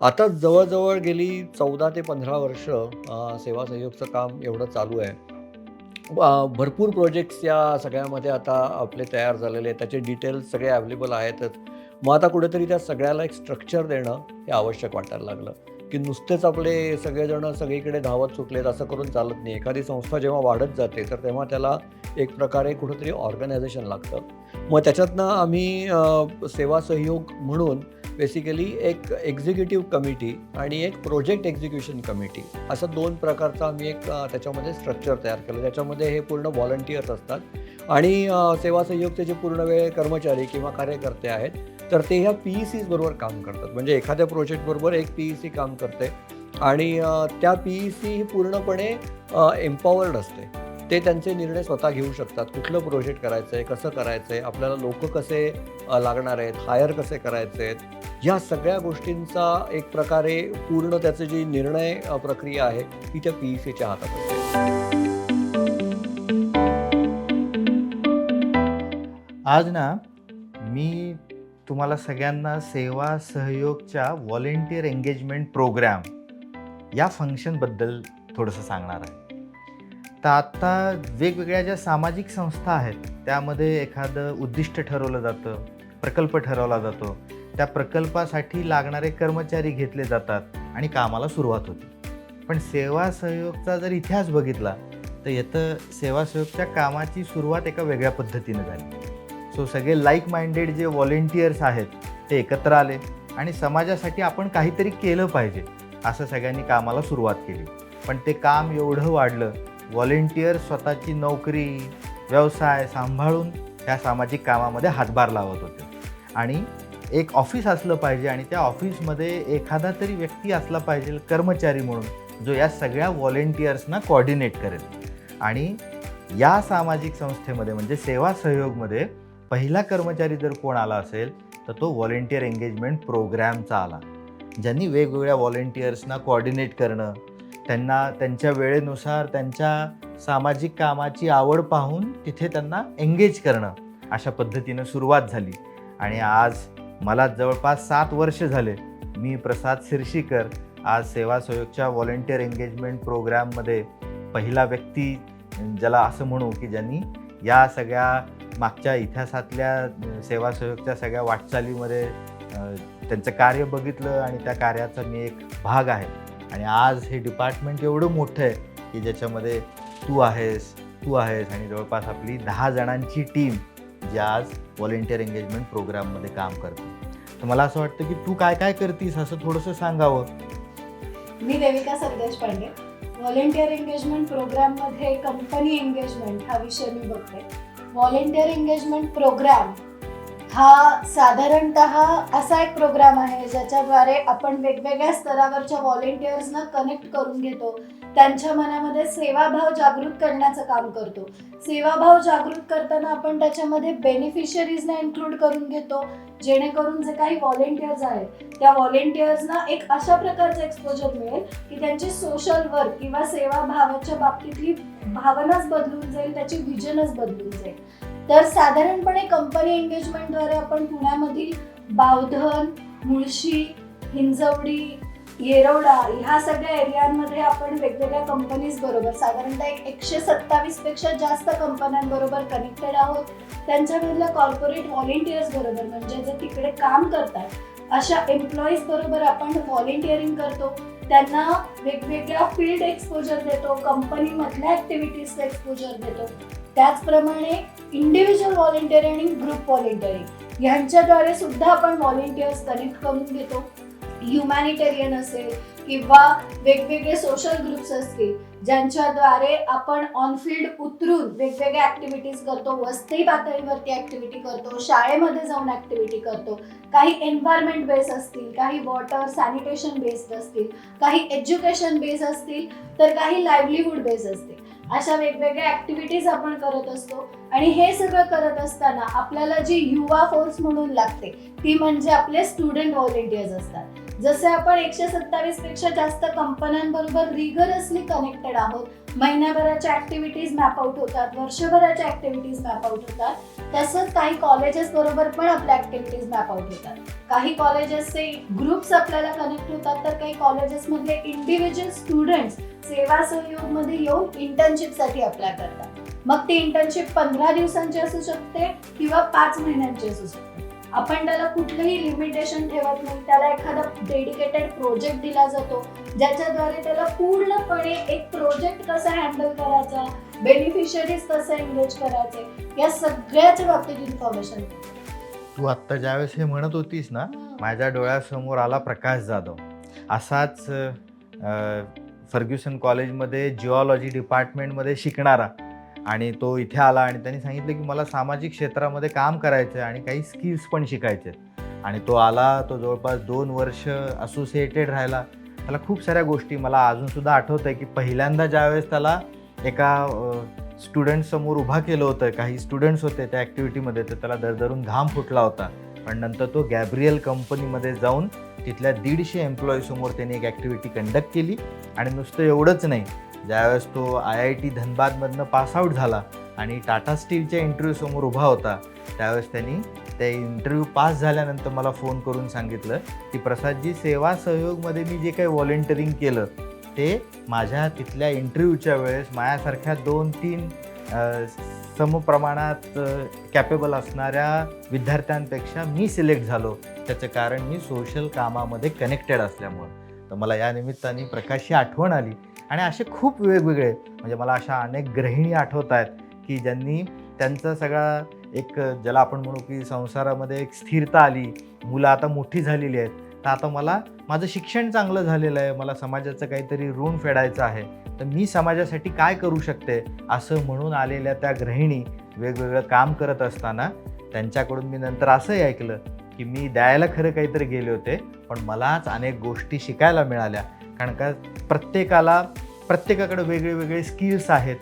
आता जवळ-जवळ गेली 14 ते 15 वर्ष सेवा सहयोगचं काम एवढं चालू आहे. भरपूर प्रोजेक्ट्स या सगळ्यामध्ये आता आपले तयार झालेले आहेत. त्याचे डिटेल्स सगळे अवेलेबल आहेतच. मग आता कुठेतरी त्या सगळ्याला एक स्ट्रक्चर देणं हे आवश्यक वाटायला लागलं, की नुसतेच आपले सगळेजण सगळीकडे धावत सुटलेत असं करून चालत नाही. एखादी संस्था जेव्हा वाढत जाते, तर तेव्हा त्याला एक प्रकारे कुठेतरी ऑर्गनायझेशन लागतं. मग त्याच्यातनं आम्ही सेवा सहयोग म्हणून बेसिकली एक एक्झिक्युटिव्ह कमिटी आणि एक प्रोजेक्ट एक्झिक्युशन कमिटी असं 2 प्रकारचा आम्ही एक त्याच्यामध्ये स्ट्रक्चर तयार केलं. त्याच्यामध्ये हे पूर्ण व्हॉलंटियर्स असतात आणि सेवा संयोगचे जे पूर्ण वेळ कर्मचारी किंवा कार्यकर्ते आहेत, तर ते ह्या पी-ई-सीज बरोबर काम करतात. म्हणजे एखाद्या प्रोजेक्टबरोबर एक पी-ई-सी काम करते आणि त्या पी-ई-सी ही पूर्णपणे एम्पॉवर्ड असते. ते त्यांचे निर्णय स्वतः घेऊ शकतात. कुठलं प्रोजेक्ट करायचं आहे, कसं करायचं आहे, आपल्याला लोकं कसे लागणार आहेत, हायर कसे करायचे आहेत, या सगळ्या गोष्टींचा एक प्रकारे पूर्ण त्याचं जी निर्णय प्रक्रिया आहे, ती त्या पी-ई-सीच्या हातात असते. आज ना मी तुम्हाला सगळ्यांना सेवा सहयोगच्या व्हॉलेंटिअर एंगेजमेंट प्रोग्राम या फंक्शनबद्दल थोडंसं सांगणार आहे. तर आता वेगवेगळ्या ज्या सामाजिक संस्था आहेत त्यामध्ये एखादं उद्दिष्ट ठरवलं जातं, प्रकल्प ठरवला जातो. त्या प्रकल्पासाठी लागणारे कर्मचारी घेतले जातात आणि कामाला सुरुवात होते. पण सेवा सहयोगचा जर इतिहास बघितला तर येतं सेवा सहयोगच्या कामाची सुरुवात एका वेगळ्या पद्धतीनं झाली. सगळे लाईक माइंडेड जे व्हॉलेंटियर्स आहेत ते एकत्र आले आणि समाजासाठी आपण काहीतरी केलं पाहिजे असं सगळ्यांनी कामाला सुरुवात केली. पण ते काम एवढं वाढलं, व्हॉलेंटियर स्वतःची नोकरी, व्यवसाय सांभाळून त्या सामाजिक कामामध्ये हातभार लावत होते. आणि एक ऑफिस असलं पाहिजे आणि त्या ऑफिसमध्ये एखादा तरी व्यक्ती असला पाहिजे कर्मचारी म्हणून, जो या सगळ्या व्हॉलेंटियर्सना कोऑर्डिनेट करेल. आणि या सामाजिक संस्थेमध्ये म्हणजे सेवा सहयोगमध्ये पहिला कर्मचारी जर कोण आला असेल तर तो व्हॉलेंटिअर एंगेजमेंट प्रोग्रॅमचा आला, ज्यांनी वेगवेगळ्या व्हॉलेंटियर्सना कोऑर्डिनेट करणं, त्यांना त्यांच्या वेळेनुसार त्यांच्या सामाजिक कामाची आवड पाहून तिथे त्यांना एंगेज करणं, अशा पद्धतीनं सुरुवात झाली. आणि आज मला जवळपास 7 वर्ष झाले. मी प्रसाद शिर्षीकर आज सेवा सहयोगच्या व्हॉलेंटिअर एंगेजमेंट प्रोग्रॅममध्ये पहिला व्यक्ती, ज्याला असं म्हणू की ज्यांनी या सगळ्या मागच्या इतिहासातल्या सेवा सहयोगच्या सगळ्या वाटचालीमध्ये त्यांचं कार्य बघितलं आणि त्या कार्याचा मी एक भाग आहे. आणि आज हे डिपार्टमेंट एवढं मोठं आहे की ज्याच्यामध्ये तू आहेस आणि जवळपास आपली 10 जणांची टीम जी आज व्हॉलेंटिअर एंगेजमेंट प्रोग्राममध्ये काम करते. तर मला असं वाटतं की तू काय काय करतीस असं थोडंसं सांगावं. मी देविका सरदेश पांडे. व्हॉलेंटिअर एंगेजमेंट प्रोग्राममध्ये कंपनी एंगेजमेंट हा विषय मी बघते. व्हॉलेंटिअर एंगेजमेंट प्रोग्राम हा साधारणतः असा एक प्रोग्राम आहे ज्याच्याद्वारे आपण वेगवेगळ्या स्तरावरच्या व्हॉलेंटियर्सना कनेक्ट करून घेतो, त्यांच्या मनामध्ये सेवाभाव जागृत करण्याचं काम करतो. सेवाभाव जागृत करताना आपण त्याच्यामध्ये बेनिफिशियरीजना इन्क्लूड करून घेतो, जेणेकरून जे काही व्हॉलेंटियर्स आहेत त्या व्हॉलेंटियर्सना एक अशा प्रकारचं एक्सपोजर मिळेल की त्यांची सोशल वर्क किंवा सेवाभावाच्या बाबतीतली भावनाच बदलून जाईल, त्याची विजनच बदलून जाईल. तर साधारणपणे कंपनी एंगेजमेंटद्वारे आपण पुण्यामधील बावधन, मुळशी, हिंजवडी, येरवडा ह्या सगळ्या एरियांमध्ये आपण वेगवेगळ्या कंपनीज बरोबर साधारणतः 127 पेक्षा जास्त कंपन्यांबरोबर कनेक्टेड आहोत. त्यांच्यामधल्या कॉर्पोरेट व्हॉलेंटियर्स बरोबर म्हणजे जे तिकडे काम करतात अशा एम्प्लॉईज बरोबर आपण व्हॉलेंटिअरिंग करतो. त्यांना वेगवेगळ्या फील्ड एक्सपोजर देतो, कंपनीमधल्या ॲक्टिव्हिटीजचं एक्सपोजर देतो. त्याचप्रमाणे इंडिव्हिज्युअल व्हॉलेंटिअरिंग आणि ग्रुप व्हॉलेंटिअरिंग यांच्याद्वारे सुद्धा आपण व्हॉलेंटियर्स कनेक्ट करून घेतो. ह्युमॅनिटेरियन असेल किंवा वेगवेगळे सोशल ग्रुप्स असतील ज्यांच्याद्वारे आपण ऑन फील्ड उतरून वेगवेगळ्या ॲक्टिव्हिटीज करतो, वस्ती पातळीवरती ॲक्टिव्हिटी करतो, शाळेमध्ये जाऊन ॲक्टिव्हिटी करतो. काही एन्व्हायरमेंट बेस असतील, काही वॉटर सॅनिटेशन बेस्ड असतील, काही एज्युकेशन बेस असतील, तर काही लाईव्हलीहूड बेस असतील. अशा वेगवेगळ्या ॲक्टिव्हिटीज आपण करत असतो. आणि हे सगळं करत असताना आपल्याला जी युवा फोर्स म्हणून लागते ती म्हणजे आपले स्टुडंट व्हॉलेंटियर्स असतात. जसे आपण 127 पेक्षा जास्त कंपन्यांबरोबर रिगरसली कनेक्टेड आहोत, महिन्याभराच्या ऍक्टिव्हिटीज मॅप आउट होतात, वर्षभराच्या ऍक्टिव्हिटीज मॅप आउट होतात, तसंच काही कॉलेजेस बरोबर पण आपल्या ऍक्टिव्हिटीज मॅप आउट होतात. काही कॉलेजेसचे ग्रुप्स आपल्याला कनेक्ट होतात, तर काही कॉलेजेस मधले इंडिव्हिज्युअल स्टुडंट्स सेवा सहयोग मध्ये येऊन इंटर्नशिपसाठी अप्लाय करतात. मग ती इंटर्नशिप 15 दिवसांची असू शकते किंवा 5 महिन्यांची असू शकते. आपण त्याला कुठलंही लिमिटेशन ठेवत नाही. त्याला एखादा डेडिकेटेड प्रोजेक्ट दिला जातो, ज्याच्याद्वारे त्याला पूर्णपणे एक प्रोजेक्ट कसा हँडल करायचा, बेनिफिशियरीज कसे एंगेज करायचे, या सगळ्याच्या बाबतीत इन्फॉर्मेशन. तू आत्ता ज्यावेळेस हे म्हणत होतीस ना, माझ्या डोळ्यासमोर आला प्रकाश जाधव. असाच फर्ग्युसन कॉलेजमध्ये जिओलॉजी डिपार्टमेंटमध्ये शिकणारा, आणि तो इथे आला आणि त्यांनी सांगितलं की मला सामाजिक क्षेत्रामध्ये काम करायचं आहे आणि काही स्किल्स पण शिकायचे आहेत. आणि तो आला, तो जवळपास 2 वर्ष असोसिएटेड राहिला. त्याला खूप साऱ्या गोष्टी मला अजूनसुद्धा आठवतं आहे की पहिल्यांदा ज्यावेळेस त्याला एका स्टुडंटसमोर उभा केलं होतं, काही स्टुडंट्स होते त्या ॲक्टिव्हिटीमध्ये, तर त्याला दरदरून घाम फुटला होता. पण नंतर तो गॅब्रियल कंपनीमध्ये जाऊन तिथल्या 150 एम्प्लॉईसमोर त्याने एक ॲक्टिव्हिटी कंडक्ट केली. आणि नुसतं एवढंच नाही, ज्यावेळेस तो IIT धनबादमधनं पासआउट झाला आणि टाटा स्टीलच्या इंटरव्ह्यूसमोर उभा होता, त्यावेळेस त्यांनी त्या इंटरव्ह्यू पास झाल्यानंतर मला फोन करून सांगितलं की प्रसादजी, सेवा सहयोगमध्ये मी जे काही व्हॉलेंटिअरिंग केलं ते माझ्या तिथल्या इंटरव्ह्यूच्या वेळेस माझ्यासारख्या 2-3 समप्रमाणात कॅपेबल असणाऱ्या विद्यार्थ्यांपेक्षा मी सिलेक्ट झालो. त्याचं कारण मी सोशल कामामध्ये कनेक्टेड असल्यामुळं. तर मला या निमित्ताने प्रकाशची आठवण आली. आणि असे खूप वेगवेगळे, म्हणजे मला अशा अनेक गृहिणी आठवत आहेत की ज्यांनी त्यांचा सगळा एक, ज्याला आपण म्हणू की संसारामध्ये एक स्थिरता आली, मुलं आता मोठी झालेली आहेत, तर आता मला माझं शिक्षण चांगलं झालेलं आहे, मला समाजाचं काहीतरी ऋण फेडायचं आहे, तर मी समाजासाठी काय करू शकते असं म्हणून आलेल्या त्या गृहिणी वेगवेगळं काम करत असताना त्यांच्याकडून मी नंतर असंही ऐकलं की मी द्यायला खरं काहीतरी गेले होते, पण मलाच अनेक गोष्टी शिकायला मिळाल्या. कारण का प्रत्येकाकडे वेगळे वेगळे स्किल्स आहेत,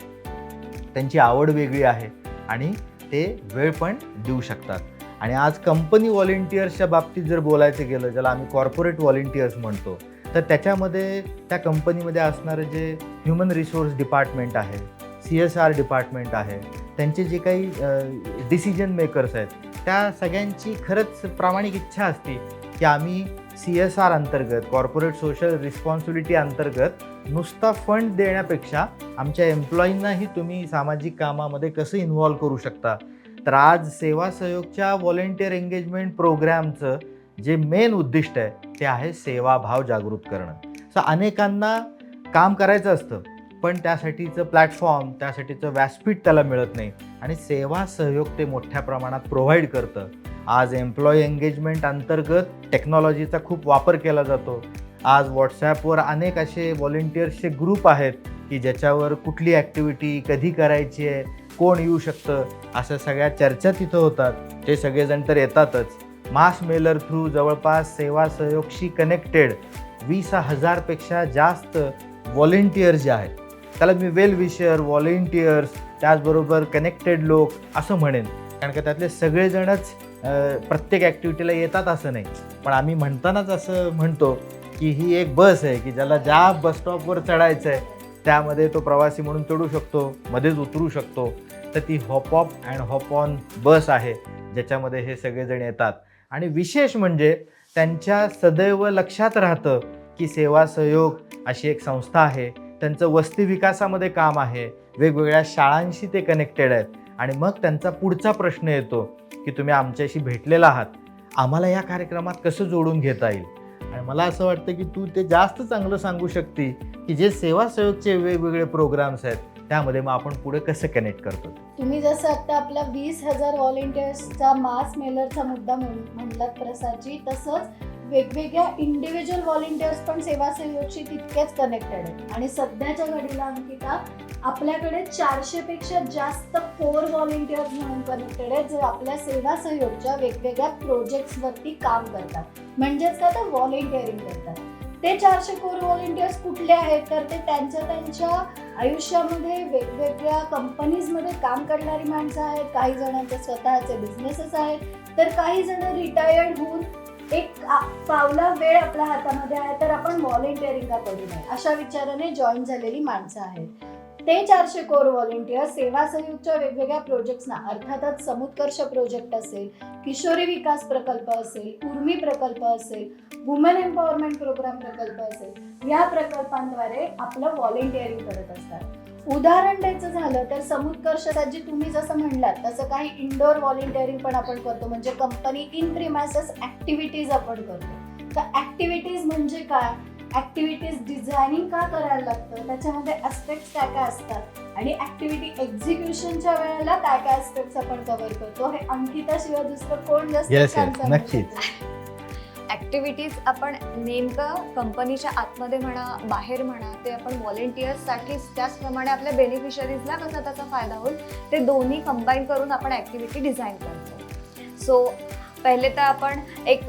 त्यांची आवड वेगळी आहे आणि ते वेळ पण देऊ शकतात. आणि आज कंपनी व्हॉलेंटियर्सच्या बाबतीत जर बोलायचं गेलं, ज्याला आम्ही कॉर्पोरेट व्हॉलेंटियर्स म्हणतो, तर त्याच्यामध्ये त्या कंपनीमध्ये असणारं जे ह्युमन रिसोर्स डिपार्टमेंट आहे, CSR डिपार्टमेंट आहे, त्यांचे जे काही डिसिजन मेकर्स आहेत, त्या सगळ्यांची खरंच प्रामाणिक इच्छा असते की आम्ही CSR अंतर्गत, कॉर्पोरेट सोशल रिस्पॉन्सिबिलिटी अंतर्गत नुसता फंड देण्यापेक्षा आमच्या एम्प्लॉईंनाही तुम्ही सामाजिक कामामध्ये कसं इन्व्हॉल्व करू शकता. तर आज सेवा सहयोगच्या व्हॉलेंटिअर एंगेजमेंट प्रोग्रॅमचं जे मेन उद्दिष्ट आहे ते आहे सेवाभाव जागृत करणं. अनेकांना काम करायचं असतं, पण त्यासाठीचं प्लॅटफॉर्म, त्यासाठीचं व्यासपीठ त्याला मिळत नाही, आणि सेवा सहयोग ते मोठ्या प्रमाणात प्रोव्हाइड करतं. आज एम्प्लॉई एंगेजमेंट अंतर्गत टेक्नॉलॉजीचा खूप वापर केला जातो. आज व्हॉट्सॲपवर अनेक असे व्हॉलेंटियर्सचे ग्रुप आहेत की ज्याच्यावर कुठली ॲक्टिव्हिटी कधी करायची आहे, कोण येऊ शकतं, अशा सगळ्या चर्चा तिथं होतात. ते सगळेजण तर येतातच. मास मेलर थ्रू जवळपास सेवा सहयोगशी कनेक्टेड 20,000पेक्षा जास्त व्हॉलेंटियर्स जे आहेत, त्याला मी वेल विशर, व्हॉलेंटियर्स, त्याचबरोबर कनेक्टेड लोक असं म्हणेन. कारण का त्यातले सगळेजणच प्रत्येक ॲक्टिव्हिटीला येतात असं नाही. पण आम्ही म्हणतानाच असं म्हणतो की ही एक बस आहे की ज्याला ज्या बसस्टॉपवर चढायचं आहे त्यामध्ये तो प्रवासी म्हणून चढू शकतो, मध्येच उतरू शकतो. तर ती hop off and hop on bus आहे ज्याच्यामध्ये हे सगळेजण येतात. आणि विशेष म्हणजे त्यांच्या सदैव लक्षात राहतं की सेवा सहयोग अशी एक संस्था आहे, त्यांचं वस्ती विकासामध्ये काम आहे, वेगवेगळ्या शाळांशी ते कनेक्टेड आहेत. आणि मग त्यांचा पुढचा प्रश्न येतो की तुम्ही आमच्याशी भेटलेला आहात, आम्हाला या कार्यक्रमात कसं जोडून घेता येईल. आणि मला असं वाटतं की तू ते जास्त चांगलं सांगू शकते की जे सेवा सहयोगचे वेगवेगळे प्रोग्राम्स आहेत त्यामध्ये मग आपण पुढे कसं कनेक्ट करतो. तुम्ही जसं आता आपला 20,000 व्हॉलेंटियर्सचा मास मेलरचा मुद्दा म्हणलात प्रसादजी, तसंच वेगवेगळ्या इंडिव्हिज्युअल व्हॉलेंटियर्स पण सेवा सहयोगशी तितकेच कनेक्टेड आहेत. आणि सध्याच्या घडीला अंकिता, आपल्याकडे 400पेक्षा जास्त कोर व्हॉलेंटियर्स म्हणून कनेक्टेड आहेत, जे आपल्या सेवा सहयोगच्या वेगवेगळ्या प्रोजेक्ट्सवरती काम करतात, म्हणजेच का तर व्हॉलेंटिअरिंग करतात. ते 400 कोर व्हॉलेंटियर्स कुठले आहेत, तर ते त्यांच्या आयुष्यामध्ये वेगवेगळ्या कंपनीजमध्ये काम करणारी माणसं आहेत. काही जणांचे स्वतःचे बिझनेसेस आहेत, तर काही जण रिटायर्ड होऊन पावला वेळ आपल्या हातामध्ये आहे तर आपण व्हॉलेंटिअरिंग का करू नये अशा विचाराने जॉईन झालेली माणसं आहेत. ते 400 कोर व्हॉलेंटियर सेवा संयुक्तच्या वेगवेगळ्या प्रोजेक्ट्सना, अर्थातच समुत्कर्ष प्रोजेक्ट असेल, किशोरी विकास प्रकल्प असेल, उर्मी प्रकल्प असेल, वुमेन एम्पॉवरमेंट प्रोग्राम प्रकल्प असेल, या प्रकल्पांद्वारे आपलं व्हॉलेंटिअरिंग करत असतात. उदाहरण द्यायचं झालं तर समुत्कर्षाची तुम्ही जसं म्हणलात तसं काही इंडोर व्हॉलेंटिअरिंग पण आपण करतो, म्हणजे कंपनी इन प्रिमायसेस ऍक्टिव्हिटीज आपण करतो. तर ऍक्टिव्हिटीज म्हणजे काय, ऍक्टिव्हिटीज डिझायनिंग का करायला लागतं, त्याच्यामध्ये ऍस्पेक्ट्स काय काय असतात आणि ऍक्टिव्हिटी एक्झिक्युशनच्या वेळेला काय काय ऍस्पेक्ट्स आपण कव्हर करतो, हे अंकिताशिवाय दुसरं कोण जास्त छान सांगू नक्कीच. शकतं? ॲक्टिव्हिटीज आपण नेमकं कंपनीच्या आतमध्ये म्हणा, बाहेर म्हणा, ते आपण व्हॉलेंटियर्ससाठीच, त्याचप्रमाणे आपल्या बेनिफिशरीजला कसा त्याचा फायदा होईल ते दोन्ही कंबाईन करून आपण ॲक्टिव्हिटी डिझाईन करतो. सो पहिले तर आपण एक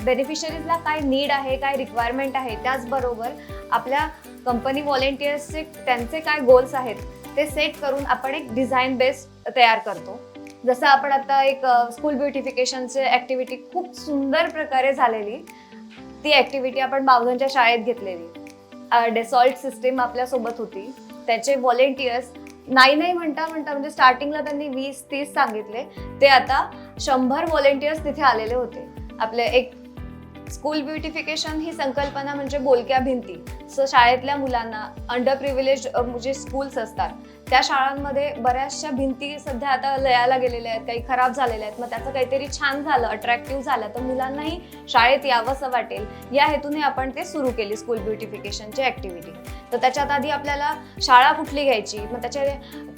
बेनिफिशरीजला काय नीड आहे, काय रिक्वायरमेंट आहे, त्याचबरोबर आपल्या कंपनी व्हॉलेंटियर्सचे त्यांचे काय गोल्स आहेत ते सेट करून आपण एक डिझाईन बेस तयार करतो. जसं आपण आता एक स्कूल ब्युटिफिकेशनची ॲक्टिव्हिटी खूप सुंदर प्रकारे झालेली, ती ॲक्टिव्हिटी आपण बावधनच्या शाळेत घेतलेली. डेसॉल्ट सिस्टीम आपल्यासोबत होती, त्याचे व्हॉलेंटियर्स नाही म्हणता म्हणजे स्टार्टिंगला त्यांनी 20-30 सांगितले, ते आता 100 व्हॉलेंटियर्स तिथे आलेले होते. आपले एक स्कूल ब्युटिफिकेशन ही संकल्पना म्हणजे बोलक्या भिंती. सो शाळेतल्या मुलांना अंडर प्रिव्हिलेज जे स्कूल्स असतात त्या शाळांमध्ये बऱ्याचशा भिंती सध्या आता लयाला गेलेल्या आहेत, काही खराब झालेल्या आहेत. मग त्याचं काहीतरी छान झालं, अट्रॅक्टिव्ह झालं तर मुलांनाही शाळेत यावंसं वाटेल, या हेतूने आपण ते सुरू केली स्कूल ब्युटिफिकेशनची ॲक्टिव्हिटी. तर त्याच्यात आधी आपल्याला शाळा कुठली घ्यायची, मग त्याच्या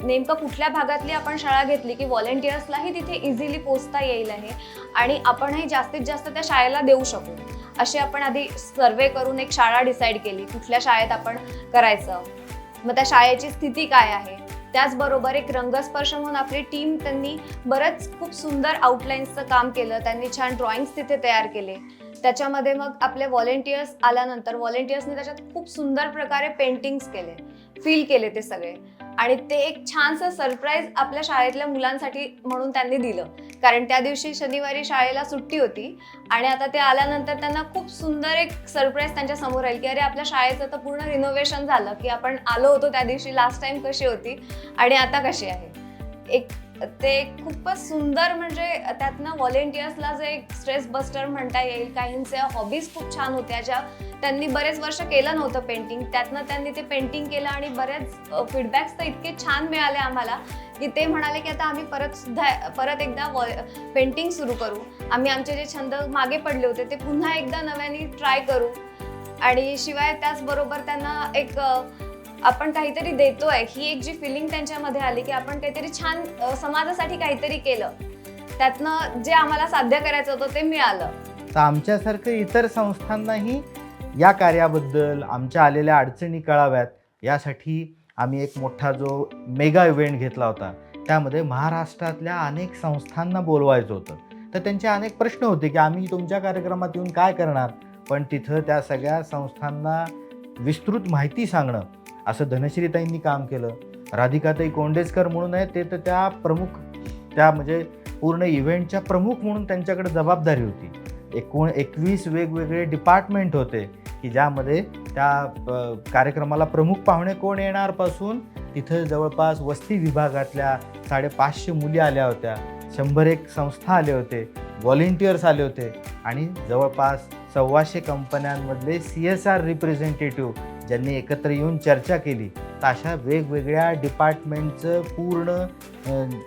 नेमकं कुठल्या भागातली आपण शाळा घेतली की व्हॉलेंटियर्सलाही तिथे इझिली पोचता येईल आहे आणि आपणही जास्तीत जास्त त्या शाळेला देऊ शकू, अशी आपण आधी सर्वे करून एक शाळा डिसाईड केली, कुठल्या शाळेत आपण करायचं, मग त्या शाळेची स्थिती काय आहे. त्याचबरोबर एक रंगस्पर्श म्हणून आपली टीम त्यांनी बरंच खूप सुंदर आउटलाईन्सचं काम केलं, त्यांनी छान ड्रॉइंग्स तिथे तयार केले. त्याच्यामध्ये मग आपले व्हॉलेंटियर्स आल्यानंतर व्हॉलेंटियर्सनी त्याच्यात खूप सुंदर प्रकारे पेंटिंग्स केले, फील केले ते सगळे, आणि ते एक छानसं सरप्राईज आपल्या शाळेतल्या मुलांसाठी म्हणून त्यांनी दिलं. कारण त्या दिवशी शनिवारी शाळेला सुट्टी होती आणि आता ते आल्यानंतर त्यांना खूप सुंदर एक सरप्राईज त्यांच्या समोर राहील की अरे आपल्या शाळेचं तर पूर्ण रिनोव्हेशन झालं, की आपण आलो होतो त्या दिवशी लास्ट टाइम कशी होती आणि आता कशी आहे. एक ते खूपच सुंदर, म्हणजे त्यातनं व्हॉलेंटियर्सला जे एक स्ट्रेस बस्टर म्हणता येईल. काहींच्या हॉबीज खूप छान होत्या, ज्या त्यांनी बरेच वर्ष केलं नव्हतं पेंटिंग, त्यातनं त्यांनी ते पेंटिंग केलं आणि बरेच फीडबॅक्स तर इतके छान मिळाले आम्हाला की ते म्हणाले की आता आम्ही परत एकदा पेंटिंग सुरू करू, आम्ही आमचे जे छंद मागे पडले होते ते पुन्हा एकदा नव्याने ट्राय करू. आणि शिवाय त्याचबरोबर त्यांना एक आपण काहीतरी देतोय ही एक जी फिलिंग त्यांच्यामध्ये आली की आपण काहीतरी छान समाजासाठी काहीतरी केलं, त्यातनं जे आम्हाला साध्य करायचं होतं ते मिळालं. तर आमच्यासारखं इतर संस्थांनाही या कार्याबद्दल, आमच्या आलेल्या अडचणी कळाव्यात यासाठी आम्ही एक मोठा जो मेगा इव्हेंट घेतला होता. त्यामध्ये महाराष्ट्रातल्या अनेक संस्थांना बोलवायचं होतं. तर त्यांचे अनेक प्रश्न होते की आम्ही तुमच्या कार्यक्रमात येऊन काय करणार, पण तिथं त्या सगळ्या संस्थांना विस्तृत माहिती सांगणं, असं धनश्रीताईंनी काम केलं. राधिकाताई कोंडेजकर म्हणून आहे, ते तर त्या प्रमुख, त्या म्हणजे पूर्ण इव्हेंटच्या प्रमुख म्हणून त्यांच्याकडे जबाबदारी होती. 21 वेगवेगळे डिपार्टमेंट होते की ज्यामध्ये त्या कार्यक्रमाला प्रमुख पाहुणे कोण येणार पासून तिथं जवळपास वस्ती विभागातल्या 550 मुली आल्या होत्या, 101 संस्था आले होते, व्हॉलेंटियर्स आले होते आणि जवळपास 125 कंपन्यांमधले CSR रिप्रेझेंटेटिव्ह ज्यांनी एकत्र येऊन चर्चा केली. तर अशा वेगवेगळ्या डिपार्टमेंटचं पूर्ण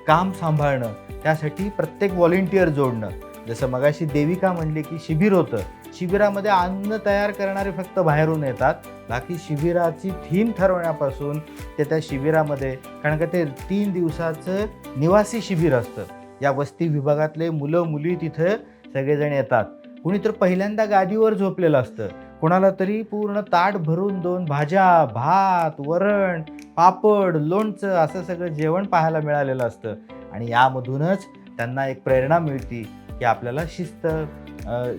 काम सांभाळणं, त्यासाठी प्रत्येक व्हॉलेंटियर जोडणं. जसं मगाशी देविका म्हणली की शिबिर होतं, शिबिरामध्ये अन्न तयार करणारे फक्त बाहेरून येतात, बाकी शिबिराची थीम ठरवण्यापासून ते त्या शिबिरामध्ये, कारण का ते 3 दिवसाचं निवासी शिबिर असतं, या वस्ती विभागातले मुलं मुली तिथं सगळेजण येतात. कुणी तर पहिल्यांदा गादीवर झोपलेलं असतं, कोणाला तरी पूर्ण ताट भरून 2 भाज्या, भात, वरण, पापड, लोणचं असं सगळं जेवण पाहायला मिळालेलं असतं. आणि यामधूनच त्यांना एक प्रेरणा मिळते की आपल्याला शिस्त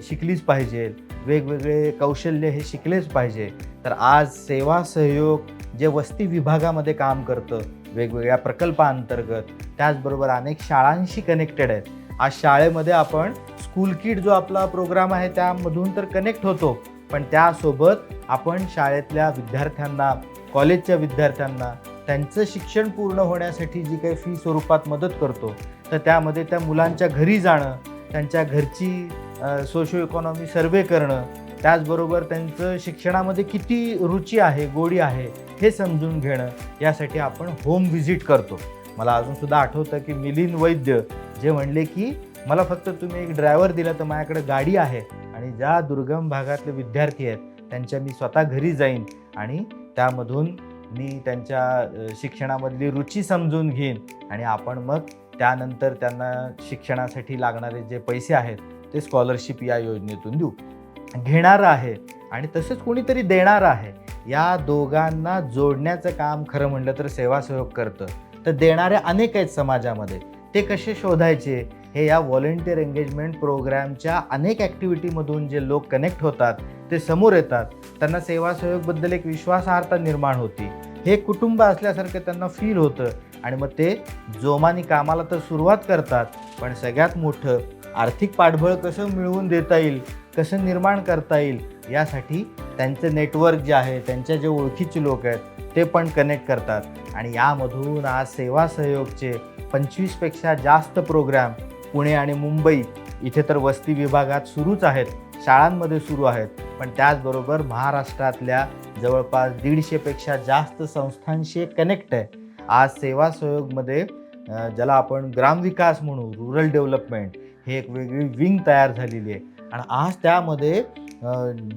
शिकलीच पाहिजे, वेगवेगळे कौशल्य हे शिकलेच पाहिजे. तर आज सेवा सहयोग जे वस्ती विभागामध्ये काम करतं वेगवेगळ्या प्रकल्पांतर्गत, त्याचबरोबर अनेक शाळांशी कनेक्टेड आहेत. आज शाळेमध्ये आपण स्कूल किट जो आपला प्रोग्राम आहे त्यामधून तर कनेक्ट होतो, पण त्यासोबत आपण शाळेतल्या विद्यार्थ्यांना, कॉलेजच्या विद्यार्थ्यांना त्यांचं शिक्षण पूर्ण होण्यासाठी जी काही फी स्वरूपात मदत करतो, तर त्यामध्ये त्या मुलांच्या घरी जाणं, त्यांच्या घरची सोशो इकॉनॉमी सर्वे करणं, त्याचबरोबर त्यांचं शिक्षणामध्ये किती रुची आहे, गोडी आहे हे समजून घेणं, यासाठी आपण होम व्हिजिट करतो. मला अजूनसुद्धा आठवतं की मिलिंद वैद्य जे म्हणले की मला फक्त तुम्ही एक ड्रायव्हर दिला तर माझ्याकडे गाडी आहे आणि ज्या दुर्गम भागातले विद्यार्थी आहेत त्यांच्या मी स्वतः घरी जाईन आणि त्यामधून मी त्यांच्या शिक्षणामधली रुची समजून घेईन आणि आपण मग त्यानंतर त्यांना शिक्षणासाठी लागणारे जे पैसे आहेत ते स्कॉलरशिप या योजनेतून देऊ. घेणारं आहे आणि तसंच कोणीतरी देणारं आहे, या दोघांना जोडण्याचं काम खरं म्हटलं तर सेवासहयोग करतं. तर देणारे अनेक आहेत समाजामध्ये, ते कसे शोधायचे हे या व्हॉलेंटिअर एंगेजमेंट प्रोग्रॅमच्या अनेक ॲक्टिव्हिटीमधून जे लोक कनेक्ट होतात ते समोर येतात. त्यांना सेवासहयोगबद्दल एक विश्वासार्हता निर्माण होती, हे कुटुंब असल्यासारखं त्यांना फील होतं आणि मग ते जोमाने कामाला तर सुरुवात करतात, पण सगळ्यात मोठं आर्थिक पाठबळ कसं मिळवून देता येईल, कसं निर्माण करता येईल यासाठी त्यांचं नेटवर्क जे आहे, त्यांच्या जे ओळखीचे लोक आहेत ते पण कनेक्ट करतात. आणि यामधून आज सेवा सहयोगचे 25पेक्षा जास्त प्रोग्राम पुणे आणि मुंबई इथे तर वस्ती विभागात सुरूच आहेत, शाळांमध्ये सुरू आहेत, पण त्याचबरोबर महाराष्ट्रातल्या जवळपास 150पेक्षा जास्त संस्थांशी कनेक्ट आहे. आज सेवा सहयोगमध्ये ज्याला आपण ग्रामविकास म्हणू, रुरल डेव्हलपमेंट, हे एक वेगळी विंग तयार झालेली आहे आणि आज त्यामध्ये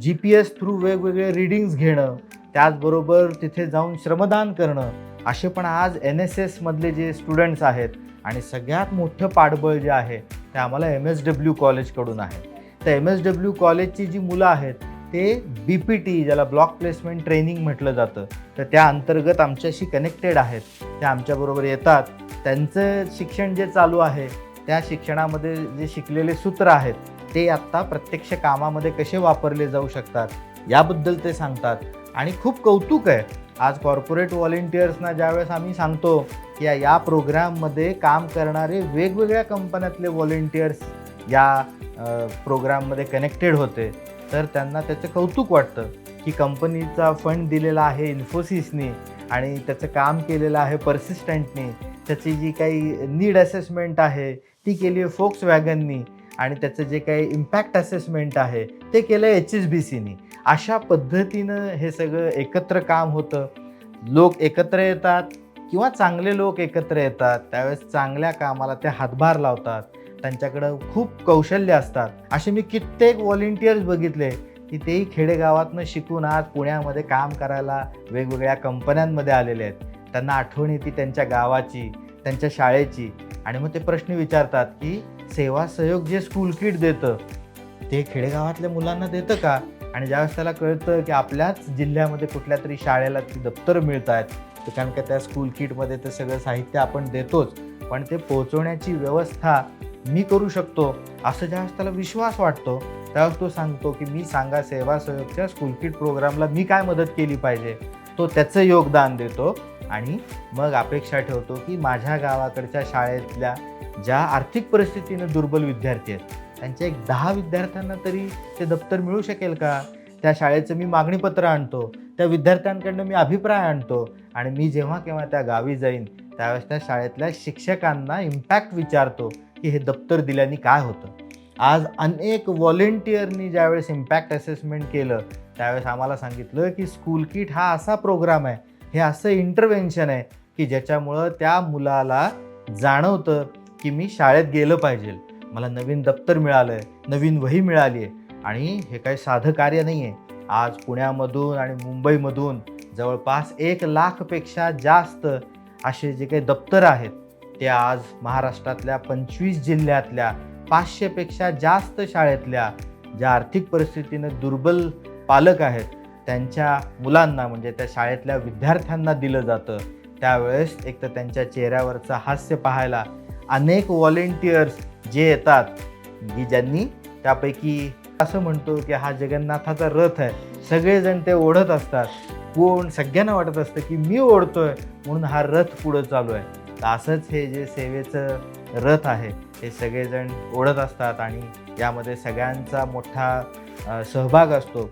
GPS थ्रू वेगवेगळे रीडिंग्स घेणं, त्याचबरोबर तिथे जाऊन श्रमदान करणं, असे पण आज NSS मधले जे स्टुडंट्स आहेत आणि सगळ्यात मोठं पाठबळ जे आहे ते आम्हाला MSW कॉलेजकडून आहे. तर MSW कॉलेजची जी मुलं आहेत ते BPT, ज्याला ब्लॉक प्लेसमेंट ट्रेनिंग म्हटलं जातं, तर त्या अंतर्गत आमच्याशी कनेक्टेड आहेत. ते आमच्याबरोबर येतात, त्यांचं शिक्षण जे चालू आहे त्या शिक्षणामध्ये जे शिकलेले सूत्र आहेत ते आत्ता प्रत्यक्ष कामामध्ये कसे वापरले जाऊ शकतात याबद्दल ते सांगतात. आणि खूप कौतुक आहे, आज कॉर्पोरेट व्हॉलेंटियर्सना ज्यावेळेस आम्ही सांगतो की या प्रोग्राममध्ये काम करणारे वेगवेगळ्या कंपन्यातले व्हॉलेंटियर्स या प्रोग्राममध्ये कनेक्टेड होते, तर त्यांना त्याचं कौतुक वाटतं की कंपनीचा फंड दिलेला आहे इन्फोसिसनी आणि त्याचं काम केलेलं आहे पर्सिस्टंटनी, त्याची जी काही नीड असेसमेंट आहे ती केली आहे फोक्सवॅगननी आणि त्याचं जे काही इम्पॅक्ट असेसमेंट आहे ते केलं आहे HSBCनी. अशा पद्धतीनं हे सगळं एकत्र काम होतं. लोक एकत्र येतात किंवा चांगले लोक एकत्र येतात, त्यावेळेस चांगल्या कामाला ते हातभार लावतात, त्यांच्याकडं खूप कौशल्य असतात. असे मी कित्येक व्हॉलेंटियर्स बघितले की तेही खेडेगावातनं शिकून आज पुण्यामध्ये काम करायला वेगवेगळ्या कंपन्यांमध्ये आलेले आहेत. त्यांना आठवण येते त्यांच्या गावाची, त्यांच्या शाळेची आणि मग ते प्रश्न विचारतात की सेवा सहयोग जे स्कूल किट देतं ते खेडेगावातल्या मुलांना देतं का? आणि ज्यावेळेस त्याला कळतं की आपल्याच जिल्ह्यामध्ये कुठल्या तरी शाळेला ती दप्तरं मिळत आहेत, तर कारण का त्या स्कूल किटमध्ये ते सगळं साहित्य आपण देतोच, पण ते पोहोचवण्याची व्यवस्था मी करू शकतो, असं ज्यावेळेस त्याला विश्वास वाटतो त्यावेळेस तो सांगतो की मी सांगा सेवा सहयोगच्या स्कूल किट प्रोग्रामला मी काय मदत केली पाहिजे. तो त्याचं योगदान देतो आणि मग अपेक्षा ठेवतो की माझ्या गावाकडच्या शाळेतल्या ज्या आर्थिक परिस्थितीनं दुर्बल विद्यार्थी आहेत त्यांच्या एक 10 विद्यार्थ्यांना तरी ते दप्तर मिळू शकेल का? त्या शाळेचं मी मागणीपत्र आणतो, त्या विद्यार्थ्यांकडनं मी अभिप्राय आणतो आणि मी जेव्हा केव्हा त्या गावी जाईन त्यावेळेस त्या शाळेतल्या शिक्षकांना इम्पॅक्ट विचारतो की हे दप्तर दिल्याने काय होतं. आज अनेक व्हॉलेंटियरनी ज्यावेळेस इम्पॅक्ट असेसमेंट केलं त्यावेळेस आम्हाला सांगितलं की स्कूल किट हा असा प्रोग्राम आहे, हे असं इंटरव्हेन्शन आहे की ज्याच्यामुळं त्या मुलाला जाणवतं की मी शाळेत गेलं पाहिजे, मला नवीन दप्तर मिळालं आहे, नवीन वही मिळाली आहे. आणि हे काही साधं कार्य नाही आहे. आज पुण्यामधून आणि मुंबईमधून जवळपास 1,00,000पेक्षा जास्त असे जे काही दप्तर आहेत ते आज महाराष्ट्रातल्या 25 जिल्ह्यातल्या 500पेक्षा जास्त शाळेतल्या ज्या आर्थिक परिस्थितीनं दुर्बल पालक आहेत त्यांच्या मुलांना म्हणजे त्या शाळेतल्या विद्यार्थ्यांना दिलं जातं. त्यावेळेस एक तर त्यांच्या चेहऱ्यावरचं हास्य पाहायला अनेक व्हॉलेंटियर्स जे येतात की ज्यांनी त्यापैकी असं म्हणतो की हा जगन्नाथाचा रथ आहे, सगळेजण ते ओढत असतात, कोण सगळ्यांना वाटत असतं की मी ओढतोय म्हणून हा रथ पुढं चालू आहे. तर असंच हे जे सेवेचं रथ आहे हे सगळेजण ओढत असतात आणि यामध्ये सगळ्यांचा मोठा सहभाग असतो.